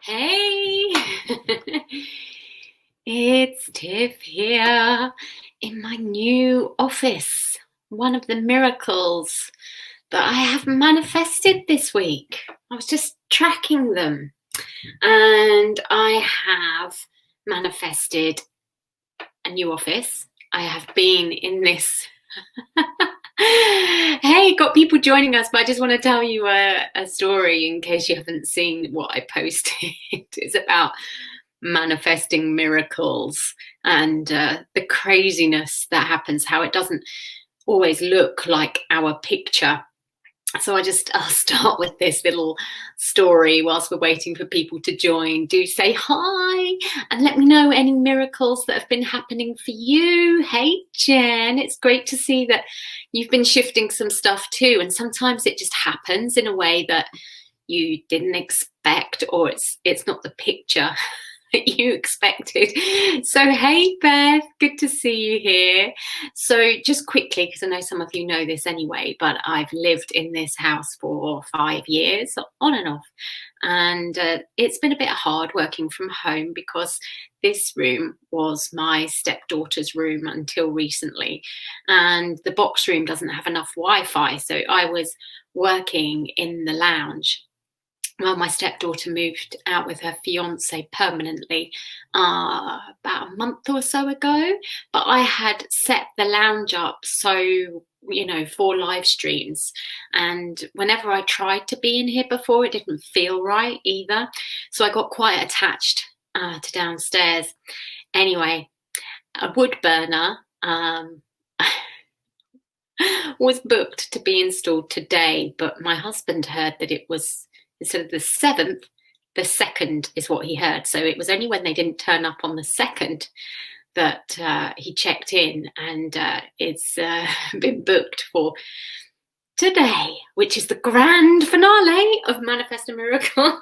Hey, it's Tiff here in my new office. One of the miracles that I have manifested this week. I was just tracking them and I have manifested a new office. I have been in this. Hey, got people joining us, but I just want to tell you a story in case you haven't seen what I posted. It's about manifesting miracles and the craziness that happens, how it doesn't always look like our picture. So I'll start with this little story whilst we're waiting for people to join. Do say hi and let me know any miracles that have been happening for you. Hey Jen, it's great to see that you've been shifting some stuff too, and sometimes it just happens in a way that you didn't expect, or it's not the picture that you expected. So hey Beth, good to see you here. So just quickly, because I know some of you know this anyway, but I've lived in this house for 5 years on and off, and it's been a bit hard working from home because this room was my stepdaughter's room until recently, and the box room doesn't have enough Wi-Fi, so I was working in the lounge. Well, my stepdaughter moved out with her fiance permanently about a month or so ago, but I had set the lounge up so, for live streams. And whenever I tried to be in here before, it didn't feel right either. So I got quite attached to downstairs. Anyway, a wood burner was booked to be installed today, but my husband heard that it was, instead of the 7th, the 2nd is what he heard. So it was only when they didn't turn up on the 2nd that he checked in, and it's been booked for today, which is the grand finale of Manifest a Miracle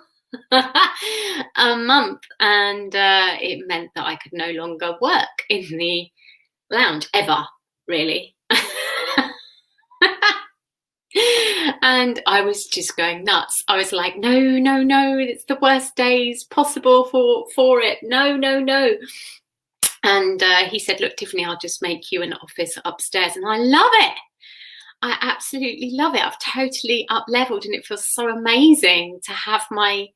a month. And it meant that I could no longer work in the lounge ever, really. And I was just going nuts. I was like, no, it's the worst days possible for it. No. And he said, look, Tiffany, I'll just make you an office upstairs. And I love it. I absolutely love it. I've totally up leveled, and it feels so amazing to have my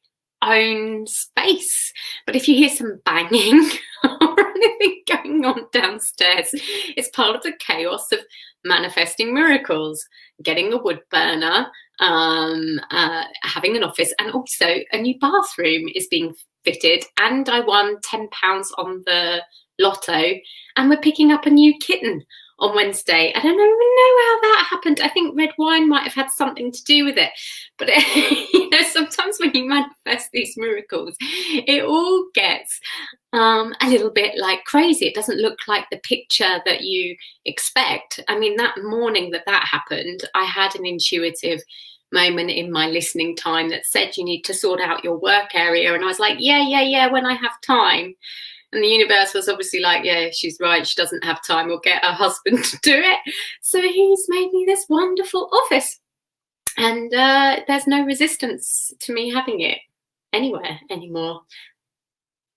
own space. But if you hear some banging or anything going on downstairs, it's part of the chaos of manifesting miracles, getting a wood burner, having an office, and also a new bathroom is being fitted, and I won £10 on the lotto, and we're picking up a new kitten on Wednesday. I don't even know how that happened. I think red wine might have had something to do with it. But sometimes when you manifest these miracles, it all gets a little bit like crazy. It doesn't look like the picture that you expect. I mean, that morning that happened, I had an intuitive moment in my listening time that said you need to sort out your work area. And I was like, yeah, when I have time. And the universe was obviously like, yeah, she's right. She doesn't have time. We'll get her husband to do it. So he's made me this wonderful office. And there's no resistance to me having it anywhere anymore.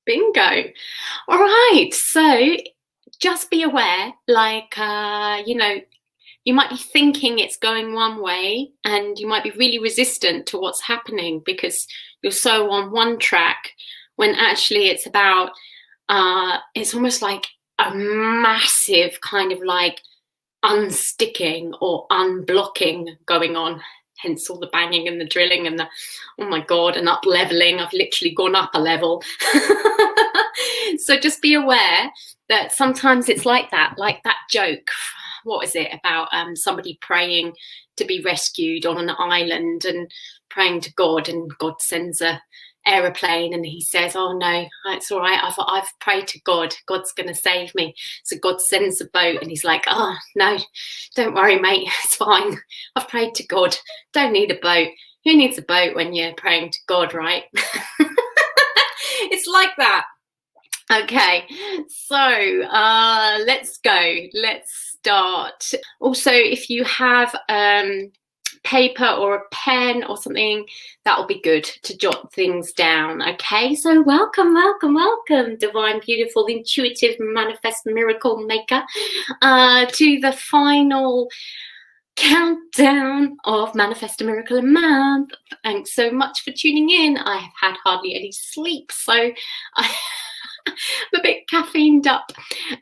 Bingo. All right. So just be aware, like, you might be thinking it's going one way, and you might be really resistant to what's happening because you're so on one track, when actually it's about, it's almost like a massive kind of like unsticking or unblocking going on, hence all the banging and the drilling and the, oh my God, and up leveling. I've literally gone up a level. So just be aware that sometimes it's like that joke. What is it about somebody praying to be rescued on an island and praying to God, and God sends a aeroplane, and he says, oh no, it's all right, I've prayed to God, God's gonna save me. So God sends a boat, and he's like, oh no, don't worry mate, it's fine, I've prayed to God, don't need a boat. Who needs a boat when you're praying to God, right? It's like that. Okay, so let's go, let's start. Also, if you have paper or a pen or something, that'll be good to jot things down. Okay, so welcome, welcome, welcome, divine, beautiful, intuitive, manifest, miracle maker, to the final countdown of Manifest a Miracle a Month. Thanks so much for tuning in. I have had hardly any sleep, so I'm a bit caffeined up,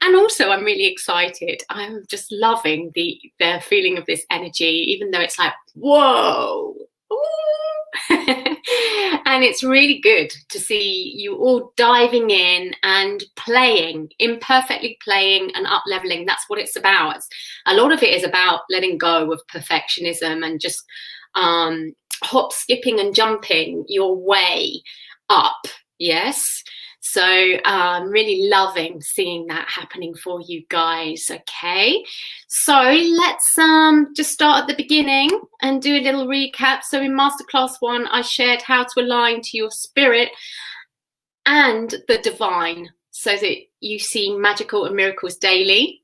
and also I'm really excited. I'm just loving the feeling of this energy, even though it's like, whoa. And it's really good to see you all diving in and playing, imperfectly playing and up leveling. That's what it's about. A lot of it is about letting go of perfectionism and just hop, skipping and jumping your way up. Yes. So I'm really loving seeing that happening for you guys. Okay, so let's just start at the beginning and do a little recap. So in Masterclass 1, I shared how to align to your spirit and the divine so that you see magical and miracles daily.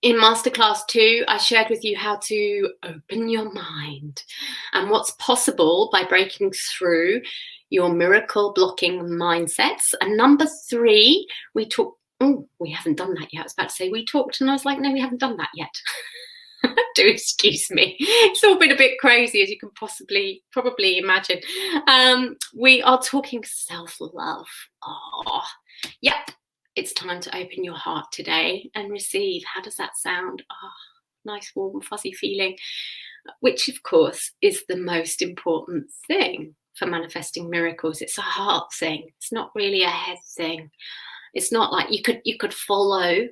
In Masterclass 2, I shared with you how to open your mind and what's possible by breaking through your miracle blocking mindsets. And number 3, we talked, oh, we haven't done that yet. I was about to say we talked, and I was like, no, we haven't done that yet. Do excuse me. It's all been a bit crazy, as you can probably imagine. We are talking self-love. Oh, yep. It's time to open your heart today and receive. How does that sound? Oh, nice, warm, fuzzy feeling, which of course is the most important thing for manifesting miracles. It's a heart thing. It's not really a head thing. It's not like you could follow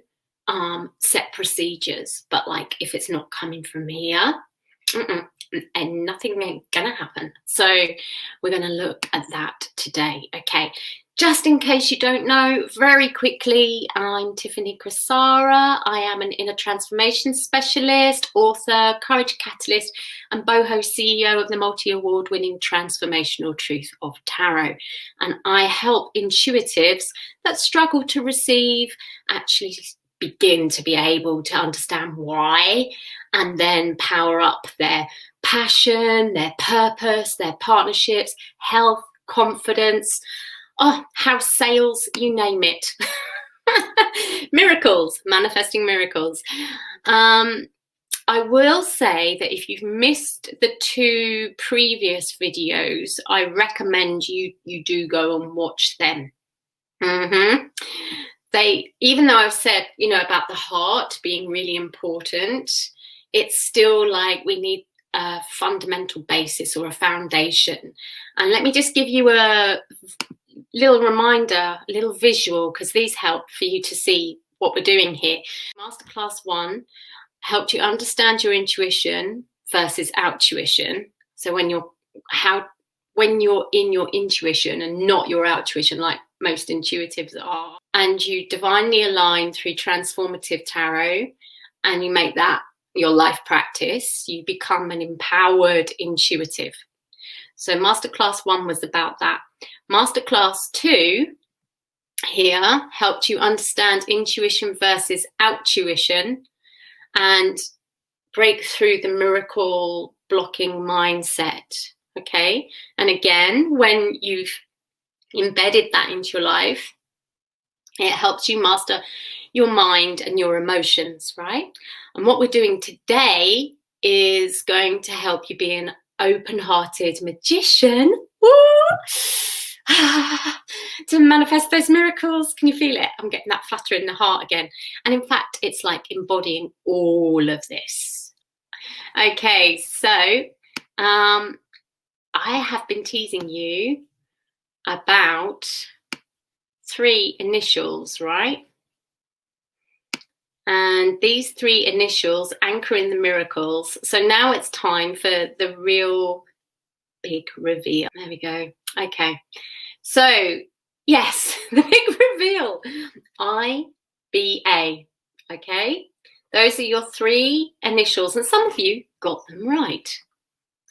set procedures, but like if it's not coming from here, and nothing ain't gonna happen. So we're gonna look at that today. Okay, just in case you don't know, very quickly, I'm Tiffany Crisara. I am an inner transformation specialist, author, courage catalyst, and boho CEO of the multi-award winning Transformational Truth of Tarot. And I help intuitives that struggle to receive actually begin to be able to understand why, and then power up their passion, their purpose, their partnerships, health, confidence, house sales, you name it. Miracles, manifesting miracles. I will say that if you've missed the 2 previous videos, I recommend you do go and watch them. Even though I've said, about the heart being really important, it's still like we need a fundamental basis or a foundation. And let me just give you a little reminder, a little visual, because these help for you to see what we're doing here. Masterclass 1 helped you understand your intuition versus outtuition. So when you're in your intuition and not your outtuition, like most intuitives are, and you divinely align through transformative tarot, and you make that your life practice, you become an empowered intuitive. So Masterclass 1 was about that. Masterclass 2 here helped you understand intuition versus outtuition and break through the miracle blocking mindset. Okay, and again, when you've embedded that into your life, it helps you master your mind and your emotions, right? And what we're doing today is going to help you be an open-hearted magician to manifest those miracles. Can you feel it? I'm getting that flutter in the heart again. And in fact, it's like embodying all of this. Okay, so I have been teasing you about 3 initials, right? And these 3 initials anchor in the miracles. So now it's time for the real big reveal. There we go. Okay. So yes, the big reveal. IBA. Okay. Those are your 3 initials. And some of you got them right.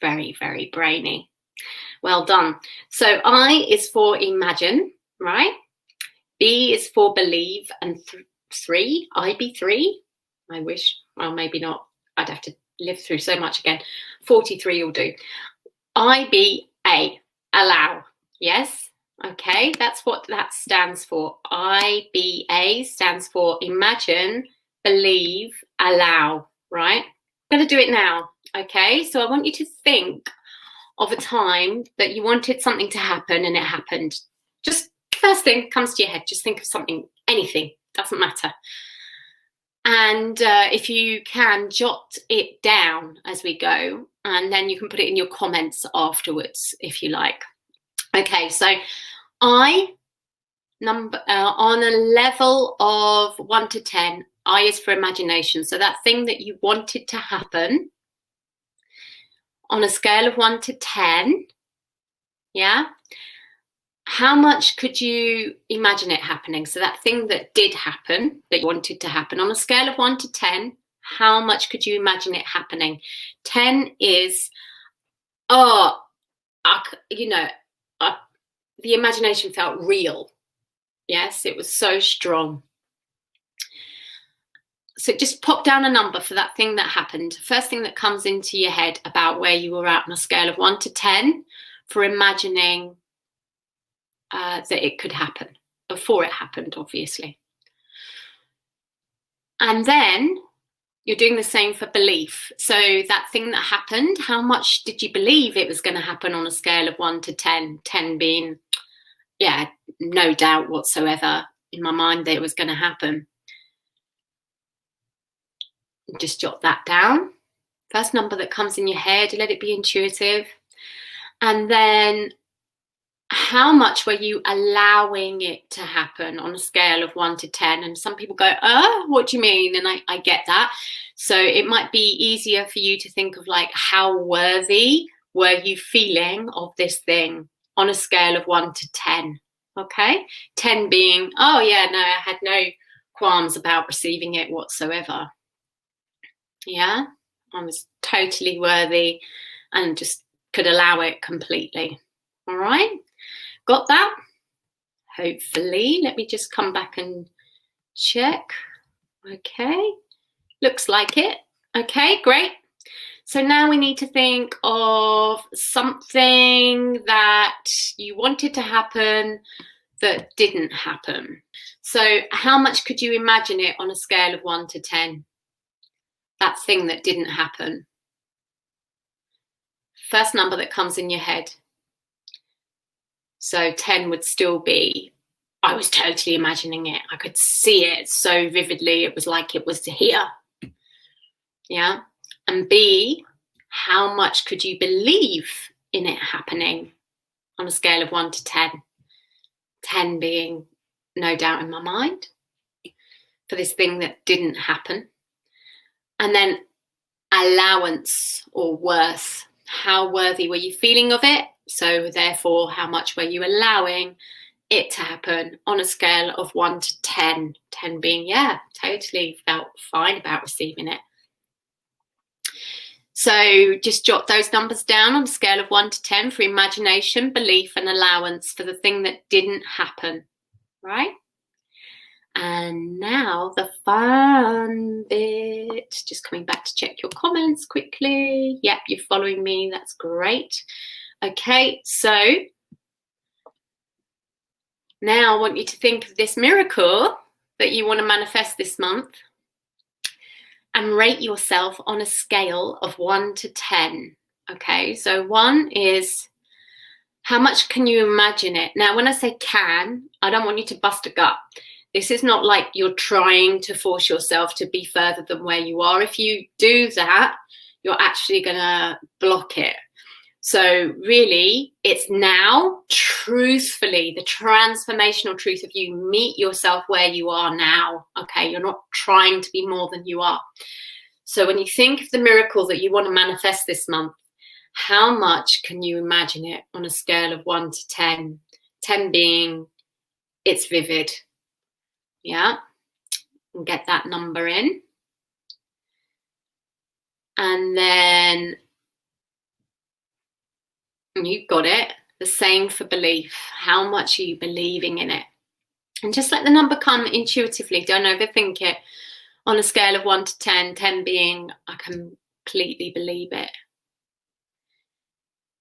Very, very brainy. Well done. So I is for imagine, right? B is for believe, and 3, IB3. I wish, well, maybe not. I'd have to live through so much again. 43 will do. IBA, allow. Yes. Okay, that's what that stands for. IBA stands for imagine, believe, allow, right? I'm going to do it now. Okay, so I want you to think of a time that you wanted something to happen and it happened. Just first thing comes to your head, just think of something, anything, doesn't matter. And if you can, jot it down as we go, and then you can put it in your comments afterwards if you like. Okay, so on a level of 1 to 10, I is for imagination. So that thing that you wanted to happen, on a scale of 1 to 10, yeah, how much could you imagine it happening? So that thing that did happen, that you wanted to happen, on a scale of 1 to 10, how much could you imagine it happening? 10 is, the imagination felt real. Yes, it was so strong. So just pop down a number for that thing that happened. First thing that comes into your head about where you were at on a scale of 1 to 10 for imagining that it could happen, before it happened, obviously. And then you're doing the same for belief. So that thing that happened, how much did you believe it was going to happen on a scale of 1 to 10? 10 being, yeah, no doubt whatsoever in my mind that it was going to happen. Just jot that down. First number that comes in your head, let it be intuitive. And then how much were you allowing it to happen on a scale of 1 to 10? And some people go, what do you mean? And I get that. So it might be easier for you to think of like, how worthy were you feeling of this thing on a scale of 1 to 10? Okay. 10 being, oh yeah, no, I had no qualms about receiving it whatsoever. Yeah, I was totally worthy and just could allow it completely. All right, got that? Hopefully. Let me just come back and check. Okay, looks like it. Okay, great. So now we need to think of something that you wanted to happen that didn't happen. So how much could you imagine it on a scale of 1 to 10? That thing that didn't happen. First number that comes in your head. So 10 would still be, I was totally imagining it. I could see it so vividly. It was like it was here. Yeah. And B, how much could you believe in it happening on a scale of 1 to 10? 10 being no doubt in my mind for this thing that didn't happen. And then allowance or worth. How worthy were you feeling of it? So therefore, how much were you allowing it to happen on a scale of 1 to 10? 10 being, yeah, totally felt fine about receiving it. So just jot those numbers down on a scale of 1 to 10 for imagination, belief, and allowance for the thing that didn't happen, right? And now the fun bit, just coming back to check your comments quickly. Yep, you're following me, that's great. Okay, so now I want you to think of this miracle that you want to manifest this month and rate yourself on a scale of 1 to 10. Okay, so 1 is how much can you imagine it? Now, when I say can, I don't want you to bust a gut. This is not like you're trying to force yourself to be further than where you are. If you do that, you're actually going to block it. So really, it's now, truthfully, the transformational truth of you. Meet yourself where you are now. Okay, you're not trying to be more than you are. So when you think of the miracle that you want to manifest this month, how much can you imagine it on a scale of 1 to 10? 10 being, it's vivid. Yeah, and get that number in. And then you've got it. The same for belief. How much are you believing in it? And just let the number come intuitively. Don't overthink it. On a scale of 1 to 10, 10 being I can completely believe it.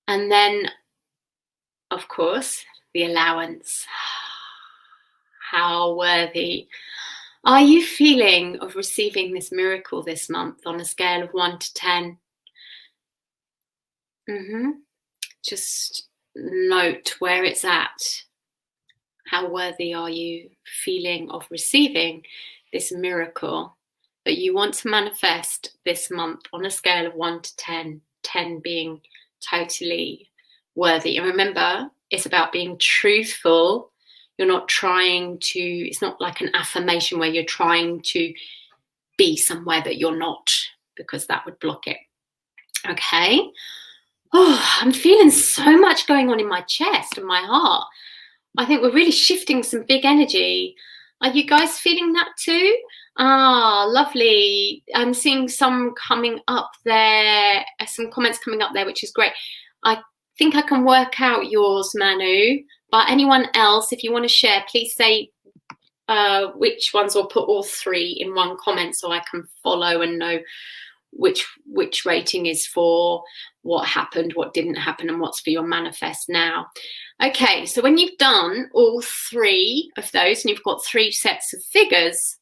And then, of course, the allowance. How worthy are you feeling of receiving this miracle this month on a scale of 1 to 10? Just note where it's at. How worthy are you feeling of receiving this miracle that you want to manifest this month on a scale of 1 to 10, 10 being totally worthy. And remember, it's about being truthful. You're not trying to, it's not like an affirmation where you're trying to be somewhere that you're not, because that would block it. Okay. Oh, I'm feeling so much going on in my chest and my heart. I think we're really shifting some big energy. Are you guys feeling that too? Ah, lovely. I'm seeing some coming up there, some comments coming up there, which is great. I think I can work out yours, Manu. But anyone else, if you want to share, please say which ones, or put all 3 in one comment so I can follow and know which rating is for what happened, what didn't happen, and what's for your manifest now. Okay, so when you've done all 3 of those and you've got 3 sets of figures,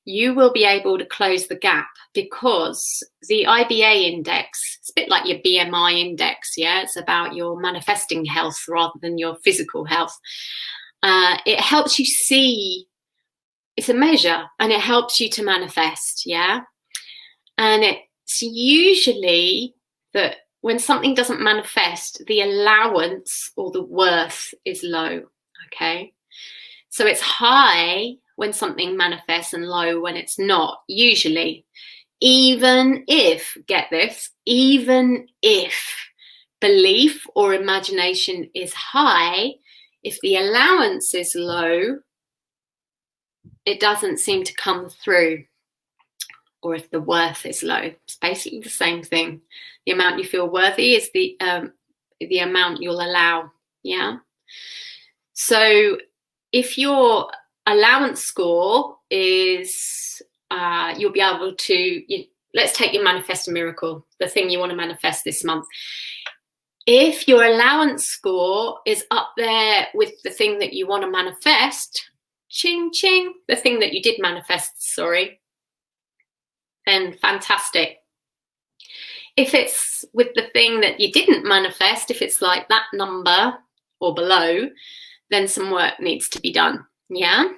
you will be able to close the gap, because the IBA index, it's a bit like your BMI index, yeah? It's about your manifesting health rather than your physical health. It helps you see, it's a measure, and it helps you to manifest, yeah? And it's usually that when something doesn't manifest, the allowance or the worth is low, okay? So it's high when something manifests and low when it's not, usually. Even if, get this, even if belief or imagination is high, if the allowance is low, it doesn't seem to come through. Or if the worth is low, it's basically the same thing. The amount you feel worthy is the amount you'll allow, yeah? So if your allowance score is, you'll be able to, let's take your manifest a miracle, the thing you want to manifest this month. If your allowance score is up there with the thing that you want to manifest, ching, ching, the thing that you did manifest, sorry, then fantastic. If it's with the thing that you didn't manifest, if it's like that number or below, then some work needs to be done, yeah?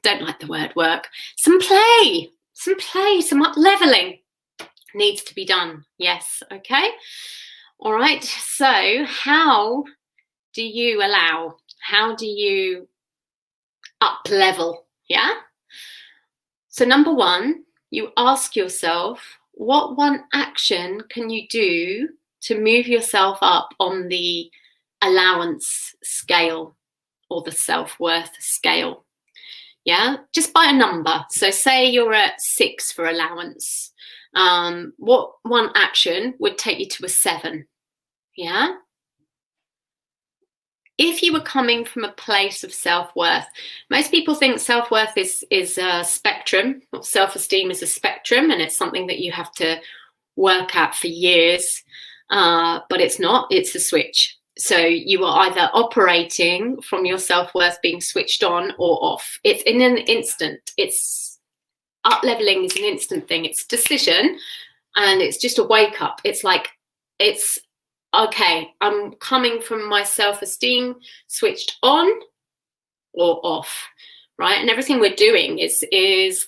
Don't like the word work. Some play, some up leveling needs to be done, yes, okay? All right, so how do you allow? How do you up level, yeah? So number 1, you ask yourself, what one action can you do to move yourself up on the allowance scale or the self-worth scale? Yeah, just by a number. So say you're at 6 for allowance. What one action would take you to a 7? Yeah. If you were coming from a place of self-worth, most people think self-worth is a spectrum, or self-esteem is a spectrum, and it's something that you have to work at for years, but it's not, it's a switch. So you are either operating from your self-worth being switched on or off. It's in an instant. It's up-leveling is an instant thing. It's decision, and it's just a wake-up. It's like, it's okay, I'm coming from my self-esteem switched on or off, right? And everything we're doing is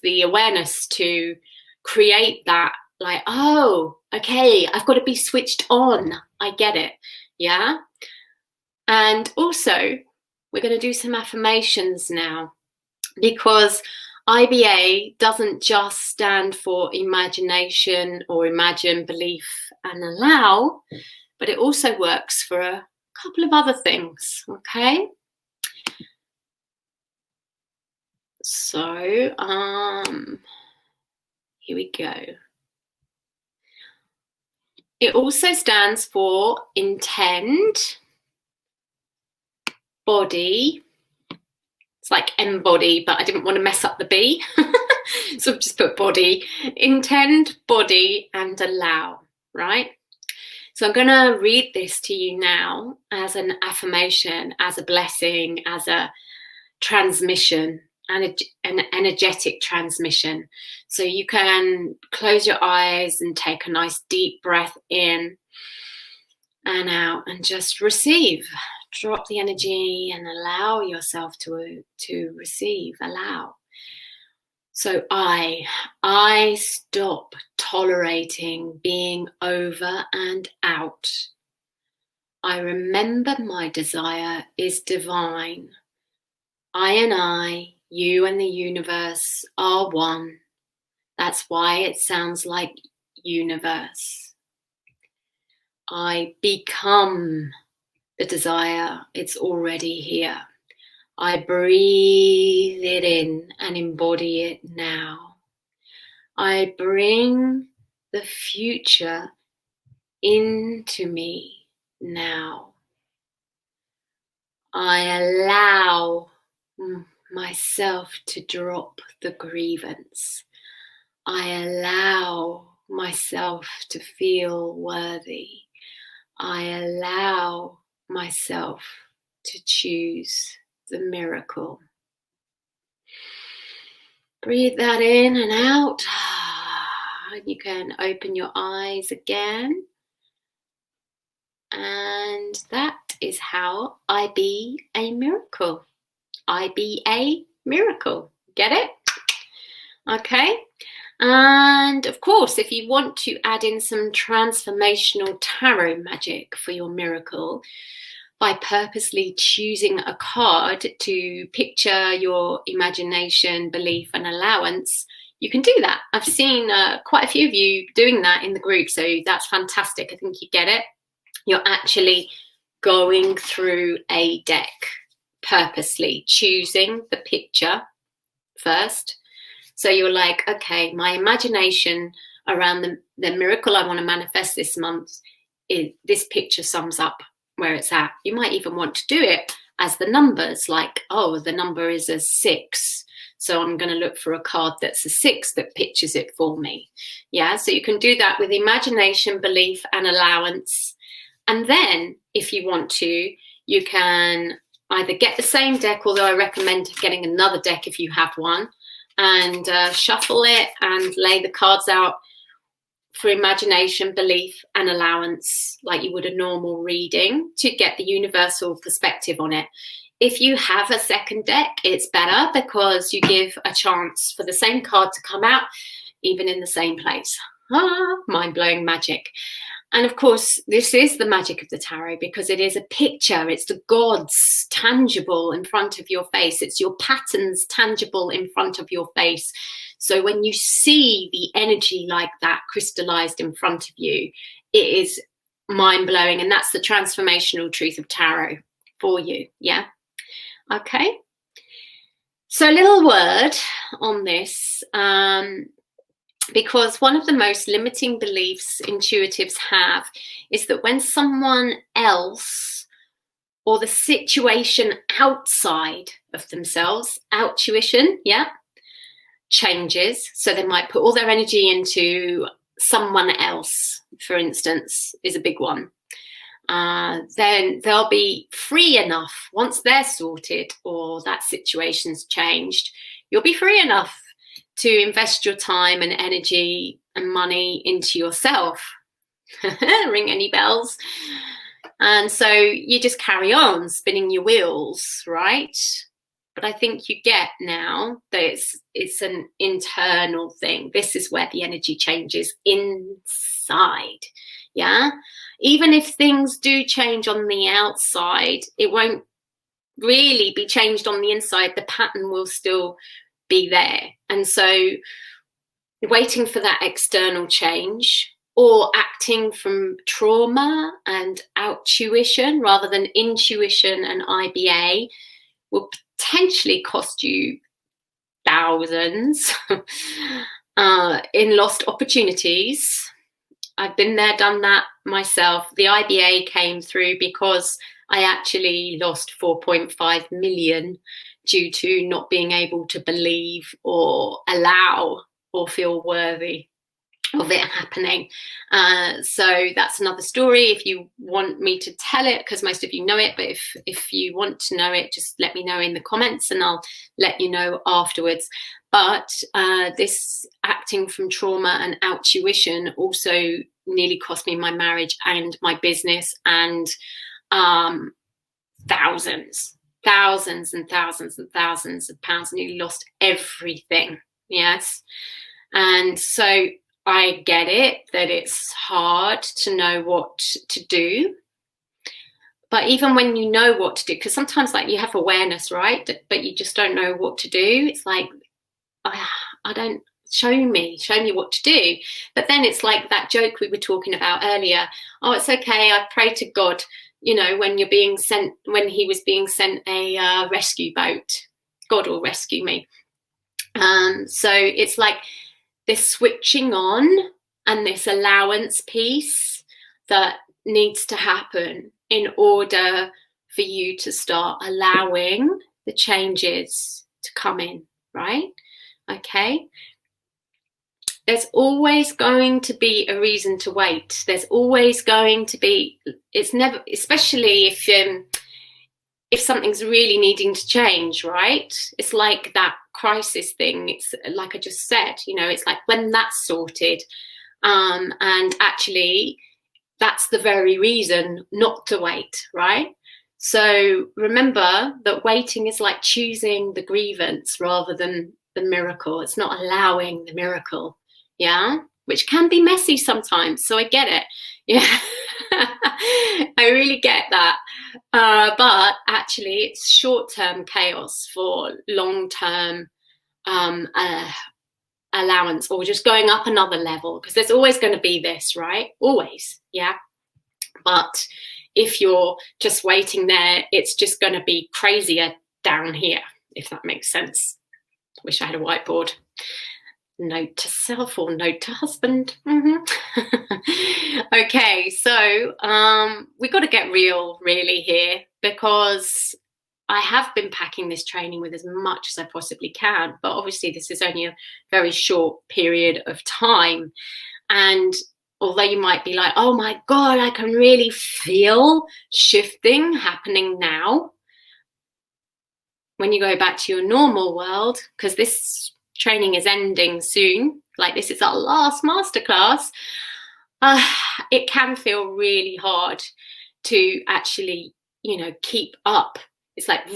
the awareness to create that, like, oh, okay, I've got to be switched on. I get it, yeah? And also, we're going to do some affirmations now, because IBA doesn't just stand for imagination or imagine, belief, and allow, but it also works for a couple of other things, okay? So, here we go. It also stands for intend, body. It's like embody, but I didn't want to mess up the B. So I've just put body. Intend, body, and allow, right? So I'm going to read this to you now as an affirmation, as a blessing, as a transmission, and an energetic transmission. So you can close your eyes and take a nice deep breath in and out and just receive. Drop the energy and allow yourself to receive, allow. So I stop tolerating being over and out. I remember my desire is divine. I and I, you and the universe are one. That's why it sounds like universe. I become the desire. It's already here. I breathe it in and embody it now. I bring the future into me now. I allow myself to drop the grievance. I allow myself to feel worthy. I allow myself to choose the miracle. Breathe that in and out. You can open your eyes again. And that is how I be a miracle. I be a miracle. Get it? Okay. And of course, if you want to add in some transformational tarot magic for your miracle, by purposely choosing a card to picture your imagination, belief, and allowance, you can do that. I've seen quite a few of you doing that in the group, so that's fantastic. I think you get it. You're actually going through a deck, purposely choosing the picture first. So you're like, okay, my imagination around the miracle I want to manifest this month, this picture sums up where it's at. You might even want to do it as the numbers, like, oh, the number is a 6. So I'm going to look for a card that's a 6 that pictures it for me. Yeah, so you can do that with imagination, belief, and allowance. And then if you want to, you can either get the same deck, although I recommend getting another deck if you have one, and shuffle it and lay the cards out for imagination, belief, and allowance, like you would a normal reading, to get the universal perspective on it. If you have a second deck, it's better because you give a chance for the same card to come out, even in the same place. Mind-blowing magic. And of course, this is the magic of the tarot because it is a picture. It's the gods tangible in front of your face. It's your patterns tangible in front of your face. So when you see the energy like that crystallized in front of you, it is mind-blowing. And that's the transformational truth of tarot for you. Yeah. Okay. So a little word on this. Because one of the most limiting beliefs intuitives have is that when someone else or the situation outside of themselves, intuition, yeah, changes, so they might put all their energy into someone else, for instance, is a big one. Then they'll be free enough once they're sorted or that situation's changed. You'll be free enough to invest your time and energy and money into yourself. Ring any bells? And so you just carry on spinning your wheels, right? But I think you get now that it's an internal thing. This is where the energy changes inside. Yeah. Even if things do change on the outside, it won't really be changed on the inside. The pattern will still be there. And so waiting for that external change or acting from trauma and intuition rather than intuition and IBA will potentially cost you thousands in lost opportunities. I've been there, done that myself. The IBA came through because I actually lost 4.5 million due to not being able to believe or allow or feel worthy of it happening. So that's another story if you want me to tell it, because most of you know it, but if you want to know it, just let me know in the comments and I'll let you know afterwards. But this acting from trauma and outtuition also nearly cost me my marriage and my business, and thousands and thousands of pounds. Nearly lost everything. Yes. And so I get it that it's hard to know what to do. But even when you know what to do, because sometimes like you have awareness, right? But you just don't know what to do. It's like, I don't, show me what to do. But then it's like that joke we were talking about earlier. Oh, it's okay. I pray to God, you know, when he was being sent a rescue boat, God will rescue me. So it's like this switching on and this allowance piece that needs to happen in order for you to start allowing the changes to come in, right? Okay. There's always going to be a reason to wait. There's always going to be, it's never, especially if something's really needing to change, right? It's like that crisis thing. It's like I just said, you know, it's like when that's sorted, and actually that's the very reason not to wait, right? So remember that waiting is like choosing the grievance rather than the miracle. It's not allowing the miracle, yeah, which can be messy sometimes. So I get it, yeah. I really get that. But actually, it's short-term chaos for long-term allowance, or just going up another level, because there's always going to be this, right? Always, yeah. But if you're just waiting there, it's just going to be crazier down here, if that makes sense. Wish I had a whiteboard. Note to self or note to husband. Okay, so we got to get real really here, because I have been packing this training with as much as I possibly can, but obviously this is only a very short period of time. And although you might be like, oh my God, I can really feel shifting happening now, when you go back to your normal world, because this training is ending soon, like this is our last masterclass, it can feel really hard to actually, you know, keep up. It's like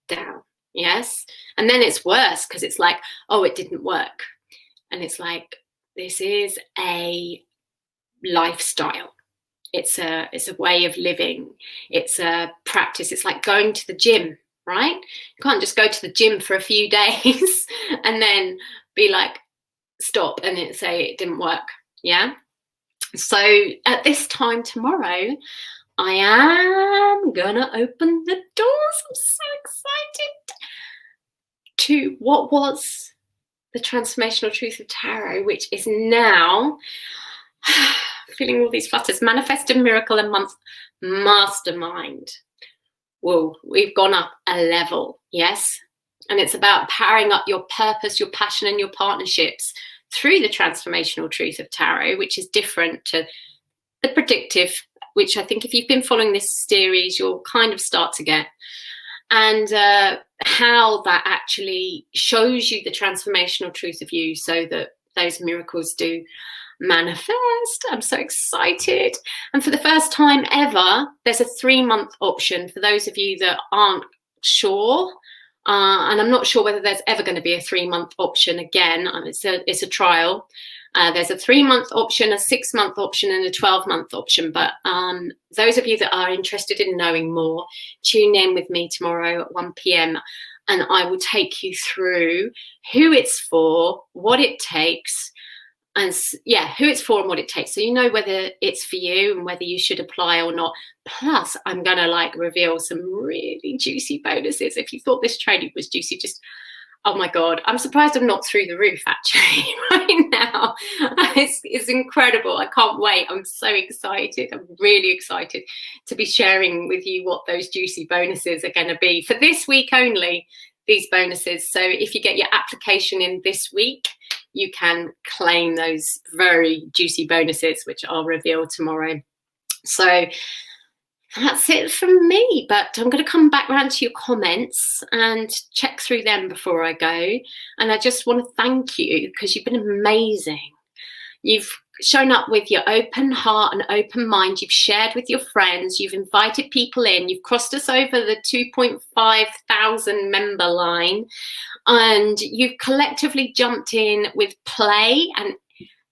down, yes. And then it's worse because it's like, oh, it didn't work. And it's like, this is a lifestyle. It's a way of living. It's a practice. It's like going to the gym, right? You can't just go to the gym for a few days and then be like, stop, and then say it didn't work. Yeah. So at this time tomorrow, I am gonna open the doors. I'm so excited to what was the transformational truth of tarot, which is now feeling all these flutters. Manifest a Miracle and Month Mastermind. Whoa, we've gone up a level, yes? And it's about powering up your purpose, your passion, and your partnerships through the transformational truth of tarot, which is different to the predictive, which I think if you've been following this series, you'll kind of start to get. And how that actually shows you the transformational truth of you so that those miracles do manifest. I'm so excited. And for the first time ever, there's a 3-month option for those of you that aren't sure. And I'm not sure whether there's ever going to be a 3-month option again. It's a trial. There's a 3-month option, a 6-month option, and a 12-month option. But those of you that are interested in knowing more, tune in with me tomorrow at 1 p.m. and I will take you through who it's for, what it takes, and who it's for and what it takes. So you know whether it's for you and whether you should apply or not. Plus, I'm going to reveal some really juicy bonuses. If you thought this training was juicy, just oh my God, I'm surprised I'm not through the roof actually right now. It's incredible. I can't wait. I'm so excited. I'm really excited to be sharing with you what those juicy bonuses are going to be for this week only, these bonuses. So if you get your application in this week, you can claim those very juicy bonuses, which I'll reveal tomorrow. So that's it from me, but I'm going to come back around to your comments and check through them before I go. And I just want to thank you because you've been amazing. You've shown up with your open heart and open mind. You've shared with your friends. You've invited people in. You've crossed us over the 2,500 member line. And you've collectively jumped in with play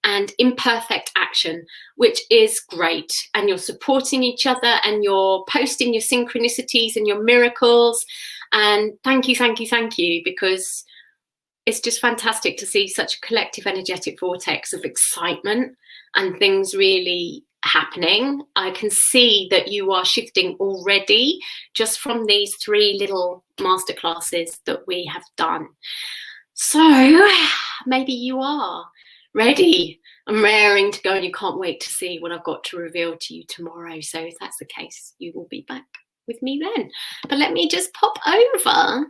and imperfect action, which is great. And you're supporting each other and you're posting your synchronicities and your miracles. And thank you, because it's just fantastic to see such a collective energetic vortex of excitement and things really happening. I can see that you are shifting already just from these 3 little masterclasses that we have done. So maybe you are ready and raring to go and you can't wait to see what I've got to reveal to you tomorrow. So if that's the case, you will be back with me then. But let me just pop over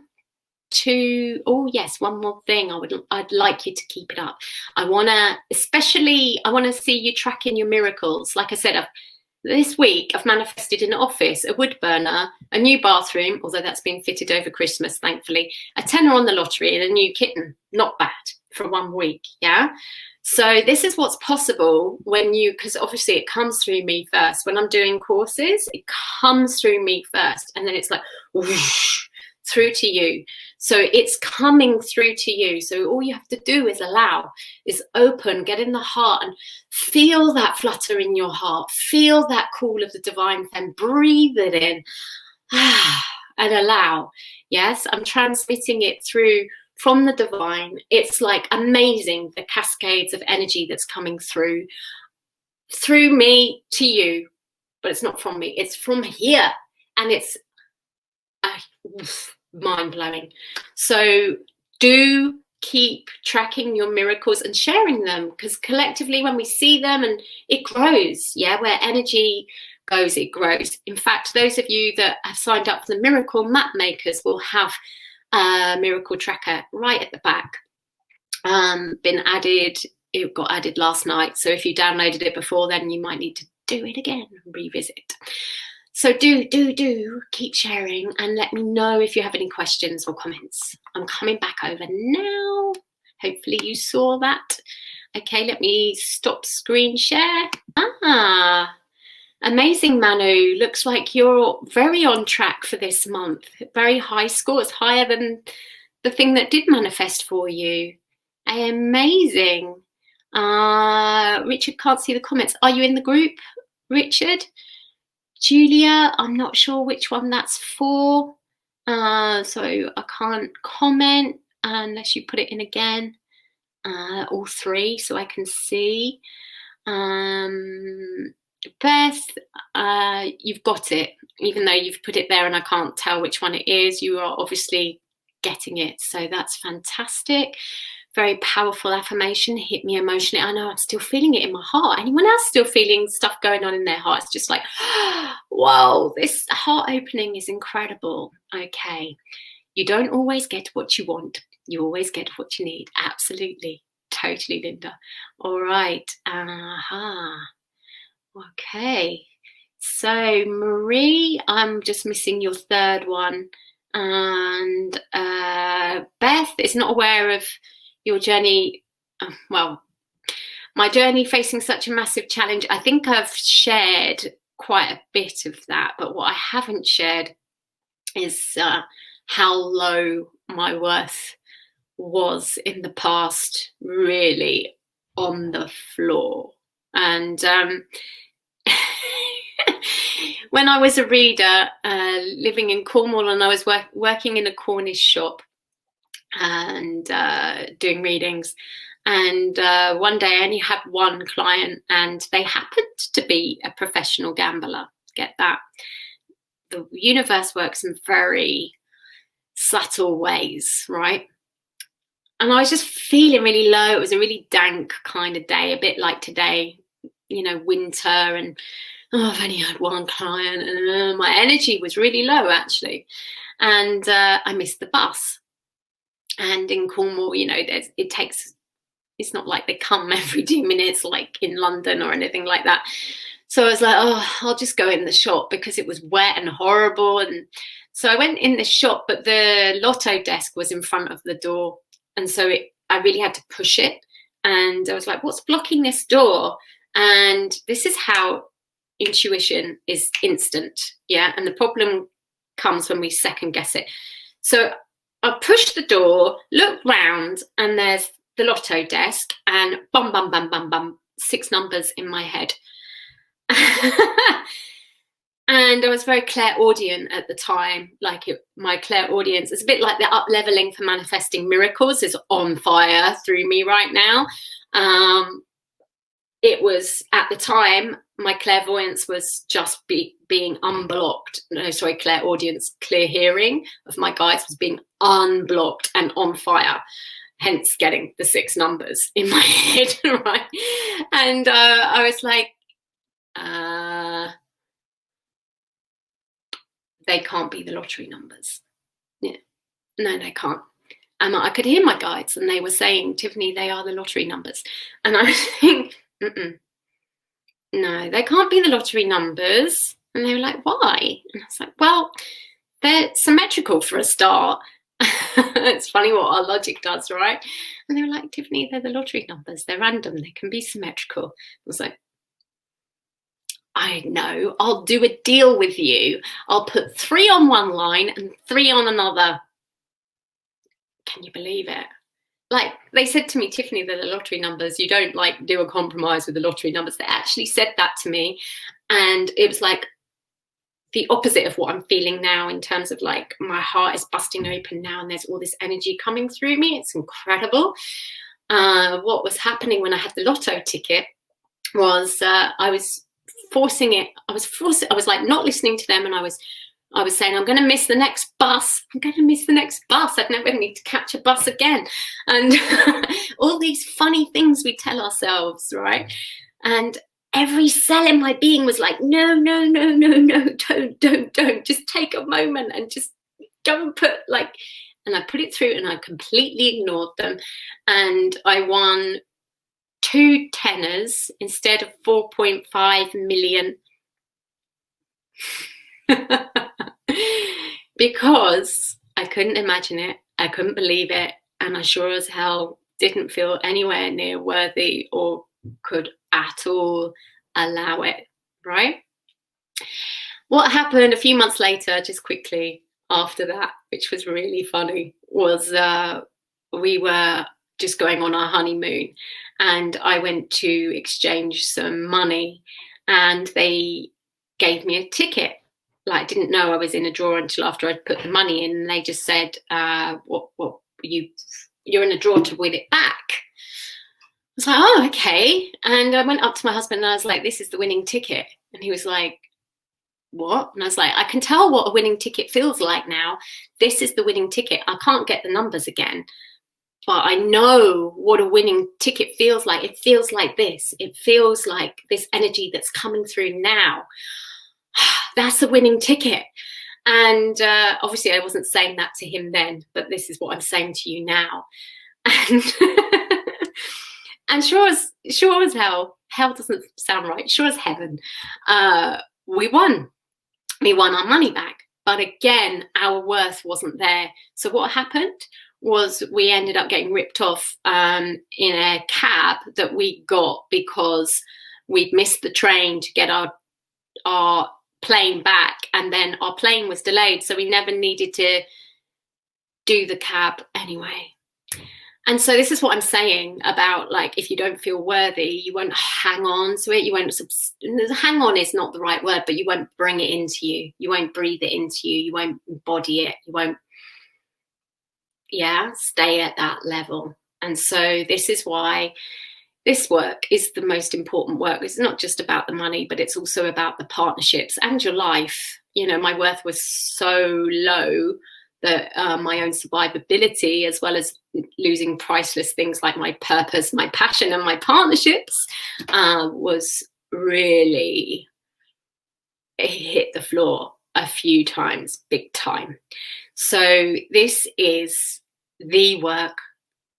to, oh yes, one more thing. I'd like you to keep it up. I want to see you tracking your miracles. Like I said, this week I've manifested an office, a wood burner, a new bathroom, although that's been fitted over Christmas, thankfully, a tenner on the lottery and a new kitten. Not bad for 1 week, yeah? So this is what's possible because obviously it comes through me first. When I'm doing courses, it comes through me first, and then it's like whoosh, through to you. So it's coming through to you. So all you have to do is allow, is open, get in the heart and feel that flutter in your heart. Feel that call of the divine femme. Breathe it in and allow. Yes, I'm transmitting it through from the divine. It's like amazing, the cascades of energy that's coming through me to you, but it's not from me, it's from here, and it's mind-blowing. So do keep tracking your miracles and sharing them, because collectively when we see them, and it grows, yeah, where energy goes, it grows. In fact, those of you that have signed up for the miracle map makers will have a miracle tracker right at the back, been added. It got added last night, so if you downloaded it before then, you might need to do it again and revisit. So do keep sharing and let me know if you have any questions or comments. I'm coming back over now. Hopefully you saw that. Okay, let me stop screen share. Amazing, Manu. Looks like you're very on track for this month. Very high scores, higher than the thing that did manifest for you. Amazing. Richard can't see the comments. Are you in the group, Richard? Julia, I'm not sure which one that's for. So I can't comment unless you put it in again. All 3 so I can see. Beth, you've got it, even though you've put it there and I can't tell which one it is. You are obviously getting it, so that's fantastic. Very powerful affirmation, hit me emotionally. I know I'm still feeling it in my heart. Anyone else still feeling stuff going on in their heart? It's just like, whoa, this heart opening is incredible. Okay, you don't always get what you want. You always get what you need. Absolutely, totally, Linda. All right, okay, so Marie, I'm just missing your 3rd one, and Beth is not aware of your journey. Well, my journey facing such a massive challenge. I think I've shared quite a bit of that, but what I haven't shared is how low my worth was in the past, really on the floor. And when I was a reader living in Cornwall, and I was working in a Cornish shop and doing readings, and one day I only had one client, and they happened to be a professional gambler. Get that? The universe works in very subtle ways, right? And I was just feeling really low. It was a really dank kind of day, a bit like today, winter, and I've only had one client, and my energy was really low actually. And I missed the bus. And in Cornwall, it's not like they come every 2 minutes like in London or anything like that. So I was like, oh, I'll just go in the shop, because it was wet and horrible. And so I went in the shop, but the lotto desk was in front of the door. And so I really had to push it. And I was like, what's blocking this door? And this is how intuition is instant. Yeah. And the problem comes when we second guess it. So I pushed the door, looked round, and there's the lotto desk, and bum, bum, bum, bum, bum, 6 numbers in my head. And I was very clairaudient at the time. My clairaudience is a bit like the up leveling for manifesting miracles is on fire through me right now. It was, at the time, my clairvoyance was just being unblocked. No, sorry, clairaudience, clear hearing of my guides was being unblocked and on fire. Hence getting the 6 numbers in my head, right? And I was like, they can't be the lottery numbers. Yeah. No, they can't. And I could hear my guides, and they were saying, Tiffany, they are the lottery numbers. And I was thinking, no, they can't be the lottery numbers. And they were like, why? And I was like, well, they're symmetrical for a start. It's funny what our logic does, right? And they were like, Tiffany, they're the lottery numbers. They're random. They can be symmetrical. I was like, I know. I'll do a deal with you. I'll put 3 on one line and 3 on another. Can you believe it? Like, they said to me, Tiffany, they're the lottery numbers. You don't do a compromise with the lottery numbers. They actually said that to me. And it was like the opposite of what I'm feeling now, in terms of my heart is busting open now and there's all this energy coming through me. It's incredible. What was happening when I had the lotto ticket was I was forcing it. I was not listening to them, and I was saying, I'm going to miss the next bus. I'm going to miss the next bus. I'd never need to catch a bus again. And all these funny things we tell ourselves, right? And every cell in my being was like, no, no, no, no, no, don't. Just take a moment and just go and put and I put it through, and I completely ignored them. And I won 2 tenors instead of 4.5 million. Because I couldn't imagine it, I couldn't believe it, and I sure as hell didn't feel anywhere near worthy or could at all allow it, right? What happened a few months later, just quickly after that, which was really funny, was we were just going on our honeymoon, and I went to exchange some money, and they gave me a ticket. I didn't know I was in a drawer until after I'd put the money in, and they just said, you're in a drawer to win it back. I was like, oh, okay. And I went up to my husband and I was like, this is the winning ticket. And he was like, what? And I was like, I can tell what a winning ticket feels like now. This is the winning ticket. I can't get the numbers again, but I know what a winning ticket feels like. It feels like this. It feels like this energy that's coming through now. That's a winning ticket. And obviously I wasn't saying that to him then, but this is what I'm saying to you now. And and sure as hell doesn't sound right, sure as heaven, we won our money back. But again, our worth wasn't there. So what happened was we ended up getting ripped off in a cab that we got because we'd missed the train to get our plane back, and then our plane was delayed, so we never needed to do the cab anyway. And so this is what I'm saying about if you don't feel worthy, you won't hang on to it. You won't hang on is not the right word, but you won't bring it into you. You won't breathe it into you. You won't embody it. You won't stay at that level. And so this is why this work is the most important work. It's not just about the money, but it's also about the partnerships and your life. My worth was so low that my own survivability, as well as losing priceless things like my purpose, my passion, and my partnerships, was really, it hit the floor a few times, big time. So this is the work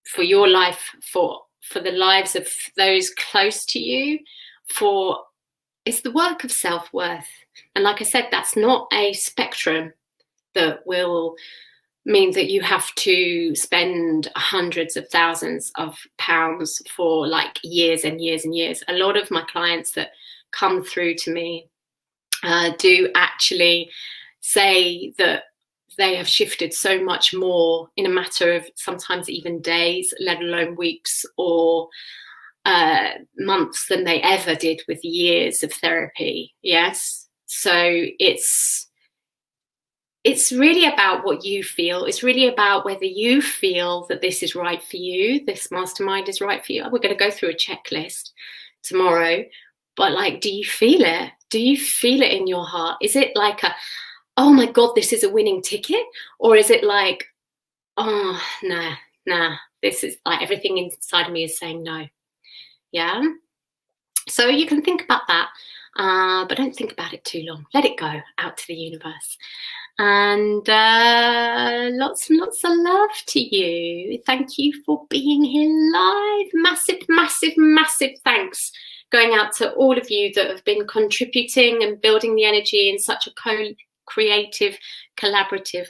for your life, for the lives of those close to you, it's the work of self-worth. And like I said, that's not a spectrum that will mean that you have to spend hundreds of thousands of pounds for like years and years and years. A lot of my clients that come through to me do actually say that they have shifted so much more in a matter of sometimes even days, let alone weeks or months, than they ever did with years of therapy. Yes. So it's really about what you feel. It's really about whether you feel that this is right for you, this mastermind is right for you. We're going to go through a checklist tomorrow, but like, do you feel it? Do you feel it in your heart? Is it like oh my God, this is a winning ticket? Or is it like, oh, nah, this is like everything inside of me is saying no. Yeah. So you can think about that, but don't think about it too long. Let it go out to the universe. And lots and lots of love to you. Thank you for being here live. Massive, massive, massive thanks going out to all of you that have been contributing and building the energy in such a creative, collaborative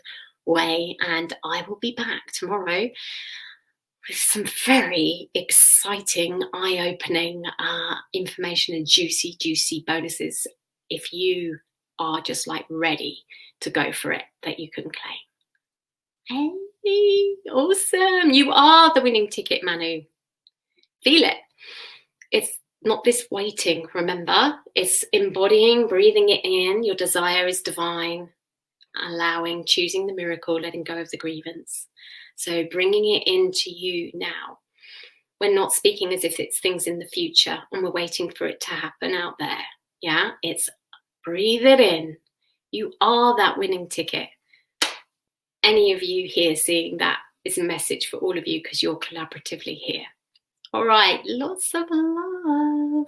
way. And I will be back tomorrow with some very exciting, eye-opening information and juicy, juicy bonuses if you are just like ready to go for it, that you can claim. Hey, awesome. You are the winning ticket, Manu. Feel it. It's not this waiting, remember. It's embodying, breathing it in. Your desire is divine. Allowing, choosing the miracle, letting go of the grievance. So bringing it into you now. We're not speaking as if it's things in the future and we're waiting for it to happen out there. Yeah, it's breathe it in. You are that winning ticket. Any of you here seeing that is a message for all of you because you're collaboratively here. All right, lots of love.